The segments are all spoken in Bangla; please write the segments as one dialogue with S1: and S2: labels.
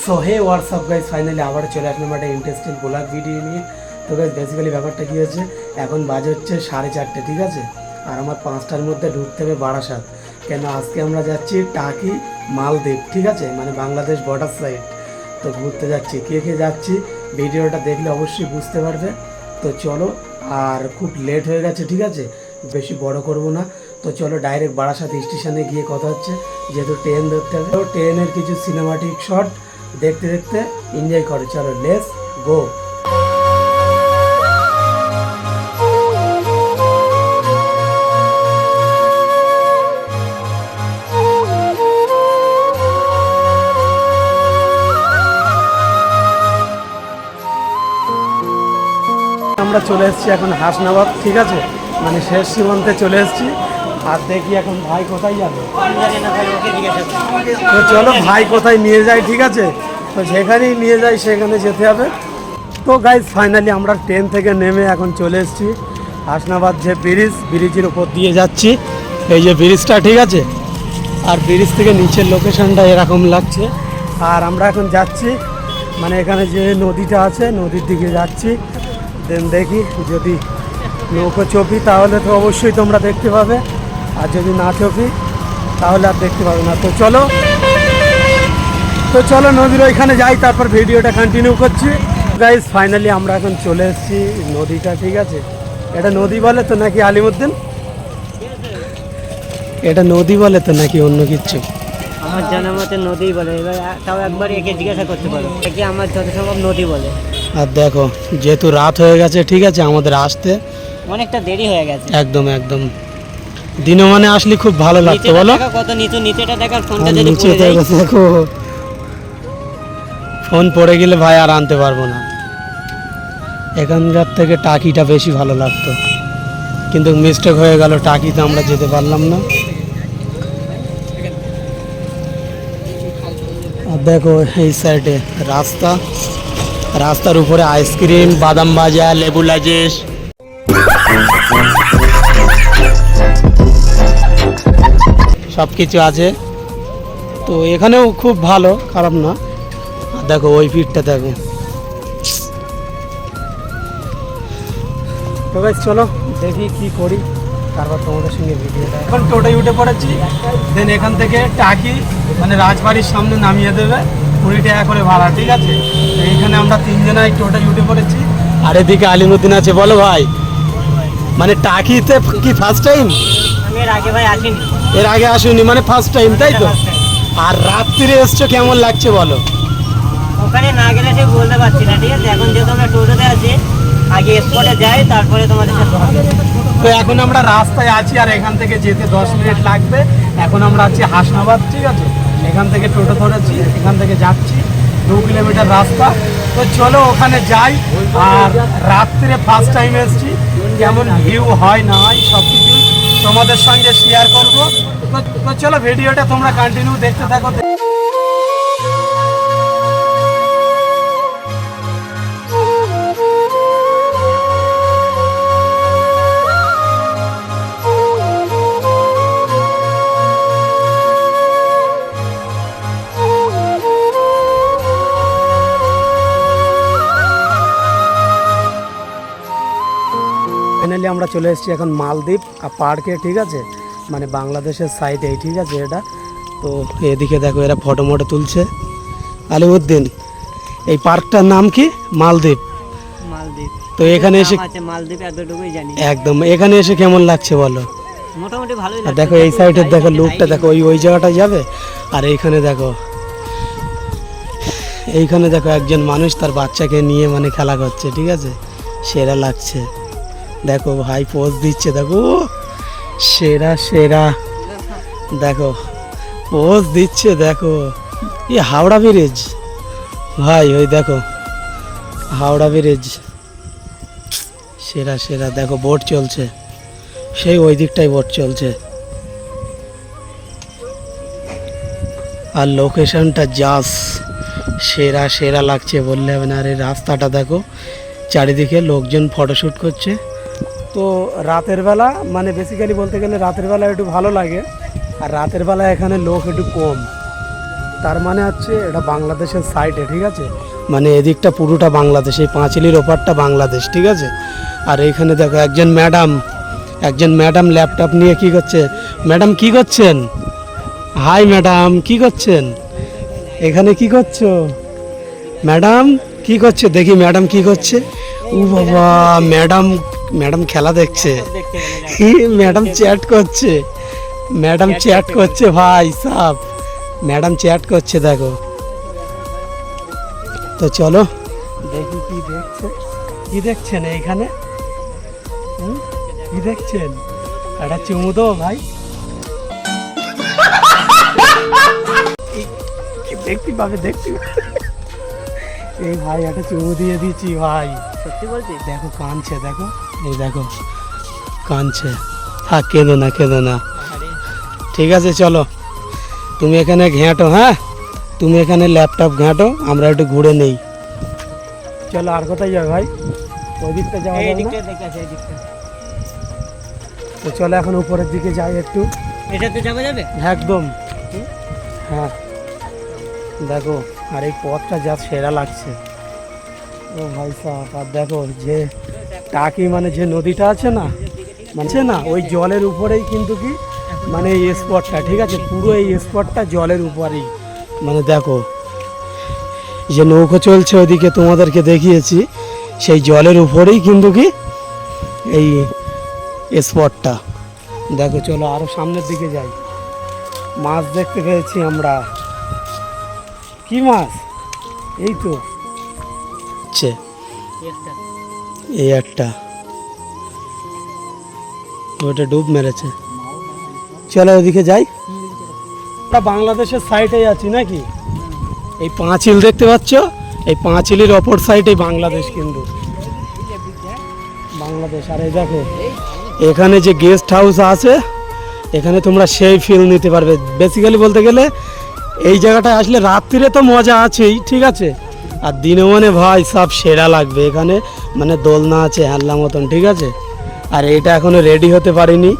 S1: So hey what's up guys, finally আবার চলে আসলাম একটা ইন্টারেস্টিং ব্লগ ভিডিও নিয়ে। তো গাইজ বেসিক্যালি ব্যাপারটা কী হচ্ছে, এখন বাজে হচ্ছে 4:30, ঠিক আছে। আর আমার 5টার মধ্যে ঢুকতে হবে বারাসাত, কেন আজকে আমরা যাচ্ছি টাকি মালদ্বীপ, ঠিক আছে, মানে বাংলাদেশ বর্ডার সাইড। তো ঘুরতে যাচ্ছি, কে কে যাচ্ছি ভিডিওটা দেখলে অবশ্যই বুঝতে পারবে। তো চলো, আর খুব লেট হয়ে গেছে, ঠিক আছে, বেশি বড় করব না। তো চলো ডাইরেক্ট বারাসাত স্টেশনে গিয়ে কথা হচ্ছে, যেহেতু ট্রেন ধরতে হবে। তো ট্রেনের কিছু সিনেমাটিক শট দেখতে দেখতে এনজয় করে, চলো লেটস গো। আমরা চলে এসেছি এখন হাসনাবাদ, ঠিক আছে, মানে শেষ সীমান্তে চলে এসেছি। আর দেখি এখন ভাই কোথায় যাবে, তো চলো ভাই কোথায় নিয়ে যায়, ঠিক আছে, তো যেখানেই নিয়ে যায় সেখানে যেতে হবে। তো গাইজ ফাইনালি আমরা ট্রেন থেকে নেমে এখন চলে এসেছি হাসনাবাদ, যে ব্রিজের উপর দিয়ে যাচ্ছি। এই যে ব্রিজটা, ঠিক আছে, আর ব্রিজ থেকে নিচের লোকেশনটা এরকম লাগছে। আর আমরা এখন যাচ্ছি, মানে এখানে যে নদীটা আছে নদীর দিকে যাচ্ছি। দেন দেখি যদি নৌকো চপি তাহলে তো অবশ্যই তোমরা দেখতে পাবে, আর যদি না চপি তাহলে আর দেখতে পাবে না। তো চলো নদীর ওইখানে যাই, তারপর ভিডিওটা কন্টিনিউ করছি। গাইজ ফাইনালি আমরা এখন চলে এসেছি নদীটা, ঠিক আছে। এটা নদী বলে তো নাকি আলিমুদ্দিন? এটা নদী বলে তো নাকি অন্য কিছু?
S2: আমার জানা মতে নদী বলে, এবার তাও একবার একে জিজ্ঞাসা করতে পারো, একে আমার যত সম্ভব নদী বলে।
S1: আর দেখো যেহেতু রাত হয়ে গেছে, ঠিক আছে, আমাদের আসতে
S2: অনেকটা দেরি হয়ে গেছে।
S1: একদম একদম দিনে মানে আসলে খুব ভালো লাগতো, বলো।
S2: কত নিচু, নিচেটা দেখার ফোনটা যদি
S1: নিচে
S2: পড়ে যায়।
S1: দেখো ফোন পড়ে গেলে ভাই আর আনতে পারবো না। এখানকার থেকে টাকিটা বেশি ভালো লাগতো, কিন্তু মিস্টেক হয়ে গেল, টাকিতে আমরা যেতে পারলাম না। আর দেখো এই সাইডে রাস্তার উপরে আইসক্রিম, বাদাম ভাজা, লেবু লাজেস, সব কিছু আছে। তো এখানেও খুব ভালো, খারাপ না। আর দেখো ওই পিঠটা দেখো। তো গাইস চলো দেখি কি করি, তারপর তোমাদের সঙ্গে ভিডিওটা। এখন টোটোয় উঠে পড়েছি, দেন এখান থেকে টাকি মানে রাজবাড়ির সামনে নামিয়ে দেবে, 20 টাকা করে ভাড়া, ঠিক আছে। তো এইখানে আমরা 3 জনাই টোটোয় উঠে পড়েছি। আর এদিকে আলিমুদ্দিন আছে। বলো ভাই, মানে টাকিতে কি ফার্স্ট টাইম?
S2: আমি এর আগে ভাই আসিনি।
S1: এর আগে আসুনি, মানে ফার্স্ট টাইম, তাই তো? আর রাত্রিরে এসছো, কেমন লাগছে বলো?
S2: ওখানে না গেলে ঠিক বলতে পারছি না, ঠিক আছে। এখন যেহেতু আমরা টোটোতে আছি, আগে স্পটে যাই, তারপরে তোমাদের সাথে হবে।
S1: তো এখন আমরা রাস্তায় আছি, আর এখান থেকে যেতে 10 মিনিট লাগবে। এখন আমরা আছি হাসনাবাদ, ঠিক আছে। এখান থেকে টোটো ধরেছি, এখান থেকে যাচ্ছি 2 কিলোমিটার রাস্তা। তো চলো ওখানে যাই। আর রাত্রে ফার্স্ট টাইম এসেছি, কেমন ভিউ হয় না হয় সব কিছুই তোমাদের সঙ্গে শেয়ার করবো। তো চলো ভিডিওটা তোমরা কন্টিনিউ দেখতে থাকো। ফাইনালি আমরা চলে এসেছি এখন মালদ্বীপ আর পার্কে, ঠিক আছে, মানে বাংলাদেশের সাইডে, ঠিক আছে এটা। তো এদিকে দেখো এরা ফটো মটো তুলছে। আলিমুদ্দিন, এই পার্কটার নাম কি? মালদ্বীপ।
S2: মালদ্বীপ।
S1: তো এখানে এসে
S2: মালদ্বীপ এতটুকুই জানি।
S1: একদম, এখানে এসে কেমন লাগছে বলো?
S2: মোটামুটি ভালোই
S1: আর
S2: লাগছে।
S1: দেখো এই সাইডের দেখো লুকটা দেখো, ওই জায়গাটা যাবে। আর এইখানে দেখো একজন মানুষ তার বাচ্চাকে নিয়ে মানে খেলা করছে, ঠিক আছে, সেরা লাগছে। দেখো ভাই পোজ দিচ্ছে, দেখো সেরা দেখো পোজ দিচ্ছে। দেখো এই হাওড়া ব্রিজ ভাই, ওই দেখো হাওড়া ব্রিজ, সেরা দেখো বোট চলছে, সেই ওই দিকটাই বোট চলছে। আর লোকেশনটা জাস সেরা লাগছে, বললে হবে না। আর এই রাস্তাটা দেখো, চারিদিকে লোকজন ফটোশ্যুট করছে। তো রাতের বেলা, মানে বেসিক্যালি বলতে গেলে রাতের বেলা একটু ভালো লাগে, আর রাতের বেলা এখানে লোক একটু কম, তার মানে হচ্ছে এটা বাংলাদেশের সাইডে, ঠিক আছে, মানে এদিকটা পুরোটা বাংলাদেশ, এই পাঁচিলির ওপারটা বাংলাদেশ, ঠিক আছে। আর এইখানে দেখো একজন ম্যাডাম ল্যাপটপ নিয়ে কি করছে। ম্যাডাম কি করছেন? হাই ম্যাডাম, কি করছেন এখানে? কি করছো ম্যাডাম? কি করছে দেখি ম্যাডাম কি করছে? ও বাবা, ম্যাডাম খেলা দেখছে।
S2: দেখতে গেলে
S1: ম্যাডাম চ্যাট করছে ভাই সাব, ম্যাডাম চ্যাট করছে দেখো। তো চলো দেখি কি দেখছেন এইখানে। কি দেখছেন? একটা চুমু দাও ভাই। দেখতে পাবে এই ভাই একটা চুমু দিয়ে দিচ্ছি ভাই।
S2: সত্যি বলছি?
S1: দেখো কাঁদছে, দেখো এই দেখো কাঁদছে। থাক, কেঁদো না। ঠিক আছে চলো, তুমি এখানে ঘেঁটো, হ্যাঁ তুমি এখানে ল্যাপটপ ঘেঁটো, আমরা একটু ঘুরে নেই। চলো, আর কোথায় যাবে ভাই? ওই দিকটা যাওয়া
S2: এই
S1: যাবে না?
S2: দিকটা দেখে আছে, এই দিকটা।
S1: তো চলো এখন উপরের দিকে যাই একটু।
S2: এটাতে যাওয়া যাবে?
S1: একদম, হ্যাঁ দেখো, আর এই পথটা যা সেরা লাগছে। ও ভাই সাহেব, আর দেখো যে টাকি মানে যে নদীটা আছে না, ওই জলের উপরেই কিন্তু কি মানে এই স্পটটা, ঠিক আছে, পুরো এই স্পটটা জলের উপরেই। মানে দেখো যে নৌকো চলছে ওইদিকে তোমাদেরকে দেখিয়েছি, সেই জলের উপরেই কিন্তু কি এই স্পটটা। দেখো চলো আরো সামনের দিকে যাই। মাছ দেখতে পেয়েছি আমরা। কি মাছ? এই তো এই একটা, ওটা ডুব মেরেছে। চলো ওদিকে যাই। আমরা বাংলাদেশের সাইডে আছি নাকি? এই পাঁচিল দেখতে পাচ্ছ, এই পাঁচিলের অপর সাইডে বাংলাদেশ, কিন্তু বাংলাদেশ। আর এই দেখো এখানে যে গেস্ট হাউস আছে, এখানে তোমরা সেই ফিল নিতে পারবে। বেসিক্যালি বলতে গেলে এই জায়গাটায় আসলে রাত্রিরে তো মজা আছেই, ঠিক আছে, আর দিনে মানে ভাই সব সেরা লাগবে। এখানে মানে দোলনা আছে হাল্লা মতন, ঠিক আছে। আর এটা এখনো রেডি হতে পারিনি,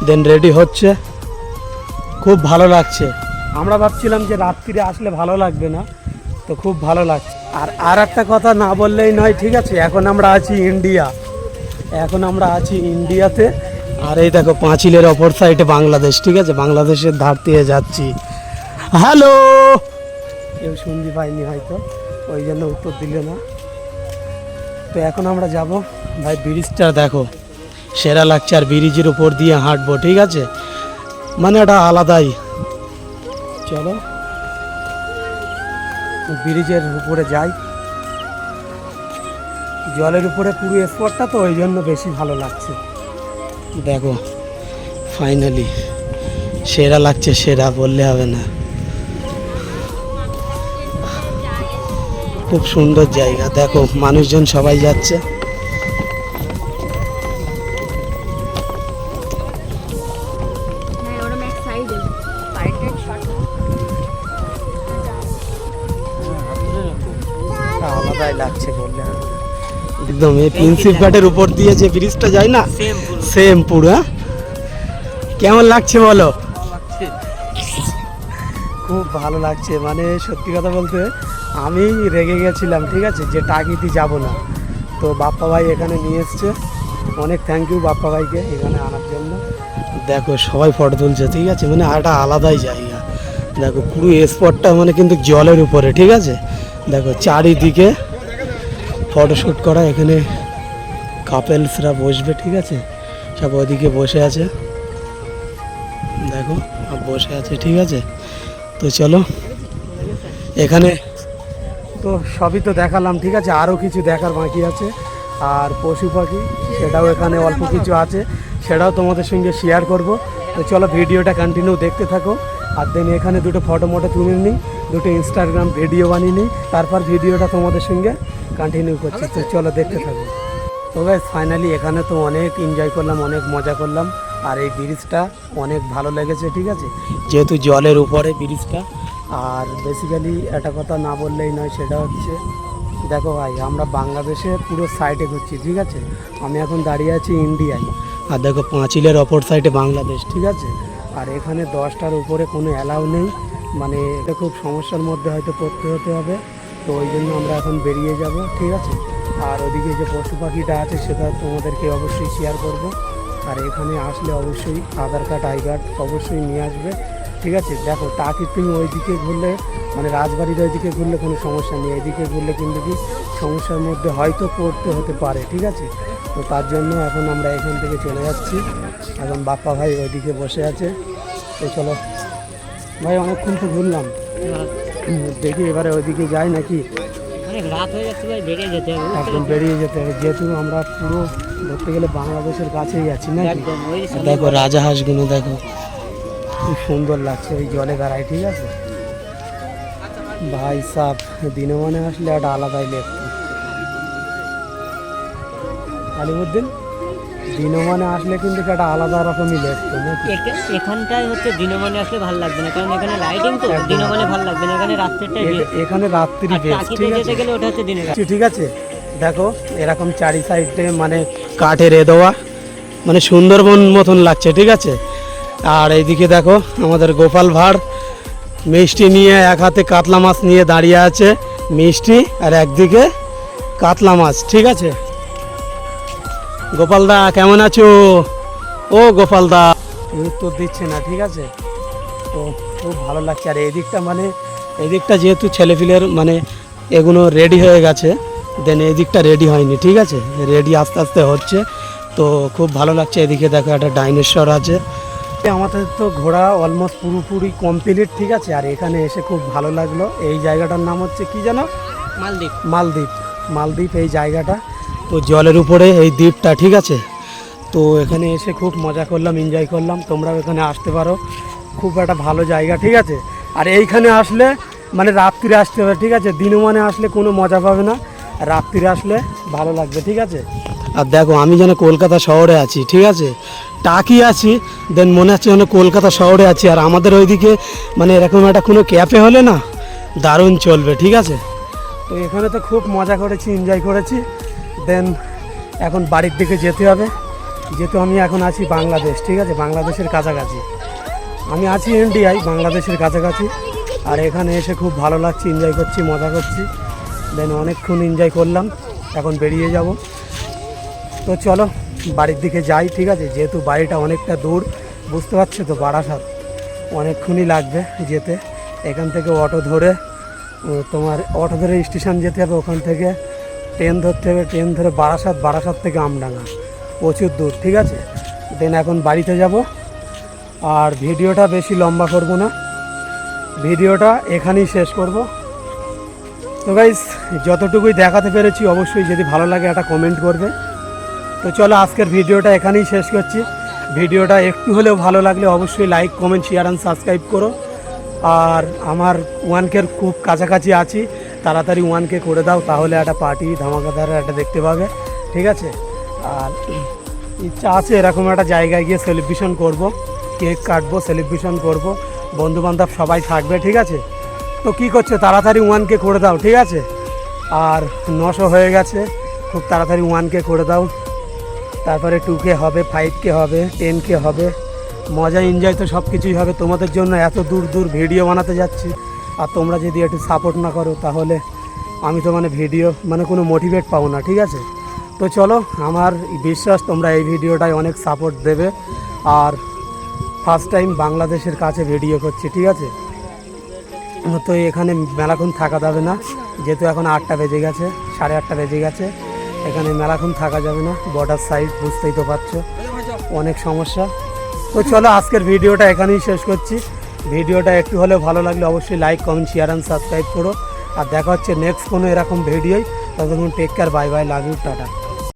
S1: দেন রেডি হচ্ছে, খুব ভালো লাগছে। আমরা ভাবছিলাম যে রাত্রিরে আসলে ভালো লাগবে না, তো খুব ভালো লাগছে। আর একটা কথা না বললেই নয়, ঠিক আছে, এখন আমরা আছি ইন্ডিয়াতে। আর এই দেখো পাঁচিলের অপর সাইডে বাংলাদেশ, ঠিক আছে, বাংলাদেশের ধার দিয়ে যাচ্ছি। হ্যালো, কেউ শুনতে পাইনি হয়তো, ওই জন্য উত্তর দিল না। তো এখন আমরা যাব ভাই, ব্রিজটা দেখো সেরা লাগছে, আর ব্রিজের উপর দিয়ে হাঁটবো, ঠিক আছে, মানে এটা আলাদাই। চলো ব্রিজের উপরে যাই, জলের উপরে পুরো স্পটটা তো ওই জন্য বেশি ভালো লাগছে। দেখো ফাইনালি সেরা লাগছে, সেরা বললে হবে না। খুব সুন্দর জায়গা, দেখো মানুষজন সবাই যাচ্ছে। আলাদাই লাগছে বললে হবে না। একদম এই প্রিন্সিপ ঘাটের উপর দিয়ে যে ব্রিজটা যায় না, সেম পুরো। কেমন লাগছে বলো? খুব ভালো লাগছে, মানে সত্যি কথা বলতে আমি রেগে গেছিলাম, ঠিক আছে, যে টাকিতে যাব না, তো বাপ্পা ভাই এখানে নিয়ে এসছে। অনেক থ্যাংক ইউ বাপ্পা ভাইকে এখানে আনার জন্য। দেখো সবাই ফটো তুলছে, ঠিক আছে, মানে একটা আলাদাই জায়গা। দেখো পুরো স্পটটা মানে কিন্তু জলের উপরে, ঠিক আছে। দেখো চারিদিকে ফটোশ্যুট করা, এখানে কাপেলসরা বসবে, ঠিক আছে, সব ওদিকে বসে আছে, দেখো বসে আছে, ঠিক আছে। তো চলো এখানে তো সবই তো দেখালাম, ঠিক আছে, আরও কিছু দেখার বাকি আছে। আর পশু পাখি সেটাও এখানে অল্প কিছু আছে, সেটাও তোমাদের সঙ্গে শেয়ার করব। তো চলো ভিডিওটা কন্টিনিউ দেখতে থাকো। আর দেন এখানে দুটো ফটো তুলে নিই, দুটো ইনস্টাগ্রাম ভিডিও বানিয়ে নিই, তারপর ভিডিওটা তোমাদের সঙ্গে কন্টিনিউ করছি। তো চলো দেখতে থাকো। তো গাইস ফাইনালি এখানে তো অনেক এনজয় করলাম, অনেক মজা করলাম। আর এই ব্রিজটা অনেক ভালো লেগেছে, ঠিক আছে, যেহেতু জলের উপরে ব্রিজটা। আর বেসিক্যালি একটা কথা না বললেই নয়, সেটা হচ্ছে দেখো ভাই, আমরা বাংলাদেশের পুরো সাইডে ঘুরছি, ঠিক আছে, আমি এখন দাঁড়িয়ে আছি ইন্ডিয়ায়। আর দেখো পাঁচিলের অপর সাইডে বাংলাদেশ, ঠিক আছে। আর এখানে 10টার উপরে কোনো অ্যালাউ নেই, মানে এটা খুব সমস্যার মধ্যে হয়তো পড়তে হতে হবে। তো ওই জন্য আমরা এখন বেরিয়ে যাব, ঠিক আছে। আর ওদিকে যে পশু পাখিটা আছে সেটা তোমাদেরকে অবশ্যই শেয়ার করব। আর এখানে আসলে অবশ্যই আধার কার্ড আই কার্ড অবশ্যই নিয়ে আসবে, ঠিক আছে। দেখো টাকি তুমি ওইদিকে ঘুরলে মানে রাজবাড়ির ওইদিকে ঘুরলে কোনো সমস্যা নেই, এইদিকে ঘুরলে কিন্তু কি সমস্যার মধ্যে হয়তো পড়তে হতে পারে, ঠিক আছে। তো তার জন্য এখন আমরা এখান থেকে চলে যাচ্ছি। এখন বাপ্পা ভাই ওইদিকে বসে আছে। তো চলো ভাই, অনেকক্ষণ তো ঘুরলাম, দেখি এবারে ওইদিকে যাই নাকি।
S2: অনেক রাত হয়ে যাচ্ছে ভাই, বেরিয়ে যেতে হবে।
S1: একদম বেরিয়ে যেতে হবে, যেহেতু আমরা পুরো ধরতে গেলে বাংলাদেশের কাছেই আছি নাকি।
S2: একদম ওই
S1: দেখো রাজাহাঁসগুলো দেখো খুব সুন্দর লাগছে ওই জলে দাঁড়ায়, ঠিক আছে। ভাই সাপ দিনমানে আসলে একটা আলাদাই লাগতো। আলিমুদ্দিন দিনমানে আসলে কিন্তু একটা আলাদা রকমই লাগতো নাকি।
S2: এখানটায় হচ্ছে দিনমানে আসলে ভালো লাগবে না, কারণ এখানে লাইটিং তো। দিনমানে ভালো লাগবে না, এখানে রাত্রেটাই
S1: এখানে রাত্রি বেশ,
S2: টাকিতে যেতে গেলে ওটা হচ্ছে দিনের।
S1: ঠিক আছে। দেখো এরকম চারি সাইডে মানে কাঠের এ দেওয়া, মানে সুন্দরবন মতন লাগছে, ঠিক আছে। আর এইদিকে দেখো আমাদের গোপাল ভাঁড় মিষ্টি নিয়ে এক হাতে কাতলা মাছ নিয়ে দাঁড়িয়ে আছে, মিষ্টি আর একদিকে কাতলা মাছ, ঠিক আছে। গোপালদা কেমন আছো? ও গোপালদা উত্তর দিচ্ছে না, ঠিক আছে। তো খুব ভালো লাগছে। আর এদিকটা মানে এদিকটা যেহেতু ছেলেপিলের মানে এগুলো রেডি হয়ে গেছে, দেন এদিকটা রেডি হয়নি, ঠিক আছে। রেডি আস্তে আস্তে হচ্ছে, তো খুব ভালো লাগছে। এদিকে দেখো একটা ডাইনোসর আছে। আমাদের তো ঘোরা অলমোস্ট পুরোপুরি কমপ্লিট, ঠিক আছে। আর এখানে এসে খুব ভালো লাগলো। এই জায়গাটার নাম হচ্ছে কি জানো?
S2: মালদ্বীপ।
S1: মালদ্বীপ, মালদ্বীপ এই জায়গাটা। তো জলের উপরে এই দ্বীপটা, ঠিক আছে। তো এখানে এসে খুব মজা করলাম, এনজয় করলাম। তোমরাও এখানে আসতে পারো, খুব একটা ভালো জায়গা, ঠিক আছে। আর এইখানে আসলে মানে রাত্রিরে আসতে হবে, ঠিক আছে। দিনমানে আসলে কোনো মজা পাবে না, রাত্রিরে আসলে ভালো লাগবে, ঠিক আছে। আর দেখো আমি যেন কলকাতা শহরে আছি, ঠিক আছে। টাকি আছি, দেন মনে হচ্ছে যেন কলকাতা শহরে আছি। আর আমাদের ওইদিকে মানে এরকম একটা কোনো ক্যাফে হলে না দারুণ চলবে, ঠিক আছে। তো এখানে তো খুব মজা করেছি, এনজয় করেছি। দেন এখন বাড়ির দিকে যেতে হবে, যেহেতু আমি এখন আছি বাংলাদেশ, ঠিক আছে। বাংলাদেশের কাছাকাছি আমি আছি, ইন্ডিয়ায় বাংলাদেশের কাছাকাছি। আর এখানে এসে খুব ভালো লাগছে, এনজয় করছি, মজা করছি। দেন অনেকক্ষণ এনজয় করলাম, এখন বেরিয়ে যাব। তো চলো বাড়ির দিকে যাই, ঠিক আছে। যেহেতু বাড়িটা অনেকটা দূর, বুঝতে পারছো তো, বারাসাত অনেকক্ষণই লাগবে যেতে। এখান থেকে অটো ধরে তোমার অটো ধরে স্টেশন যেতে হবে, ওখান থেকে ট্রেন ধরতে হবে, ট্রেন ধরে বারাসাত, বারাসাত থেকে আমডাঙ্গা, প্রচুর দূর, ঠিক আছে। দেন এখন বাড়িতে যাব। আর ভিডিওটা বেশি লম্বা করব না, ভিডিওটা এখানেই শেষ করব। তো গাইস যতটুকুই দেখাতে পেরেছি অবশ্যই যদি ভালো লাগে একটা কমেন্ট করবে। তো চলো আজকের ভিডিওটা এখানেই শেষ করছি। ভিডিওটা একটু হলেও ভালো লাগলে অবশ্যই like, comment, share and subscribe করো। আর আমার 1K খুব কাছাকাছি আছি, তাড়াতাড়ি 1K করে দাও, তাহলে একটা পার্টি ধামাকাদার একটা দেখতে পাবে, ঠিক আছে। আর ইচ্ছা আছে এরকম একটা জায়গায় গিয়ে সেলিব্রেশন করব, কেক কাটবো, সেলিব্রেশন করব, বন্ধুবান্ধব সবাই থাকবে, ঠিক আছে। তো কী করছো, তাড়াতাড়ি 1K করে দাও, ঠিক আছে। আর 900 হয়ে গেছে, খুব তাড়াতাড়ি 1K করে দাও। তারপরে 2K হবে, 5K হবে, 10K হবে। মজা এনজয় তো সব কিছুই হবে। তোমাদের জন্য এত দূর দূর ভিডিও বানাতে যাচ্ছি, আর তোমরা যদি একটু সাপোর্ট না করো তাহলে আমি তো মানে ভিডিও মানে কোনো মোটিভেট পাবো না, ঠিক আছে। তো চলো, আমার বিশ্বাস তোমরা এই ভিডিওটায় অনেক সাপোর্ট দেবে। আর ফার্স্ট টাইম বাংলাদেশের কাছে ভিডিও করছি, ঠিক আছে। তো এখানে মেলাক্ষণ থাকা যাবে না, যেহেতু এখন 8টা বেজে গেছে, 8:30 বেজে গেছে। এখানে মেলাক্ষণ থাকা যাবে না, বর্ডার সাইড, বুঝতেই তো পারছো অনেক সমস্যা। তো চলো আজকের ভিডিওটা এখানেই শেষ করছি। ভিডিওটা একটু হলেও ভালো লাগলে অবশ্যই like, comment, share and subscribe করো। আর দেখা হচ্ছে নেক্সট কোনো এরকম ভিডিওই। ততক্ষণ take care, bye bye, love you, tata.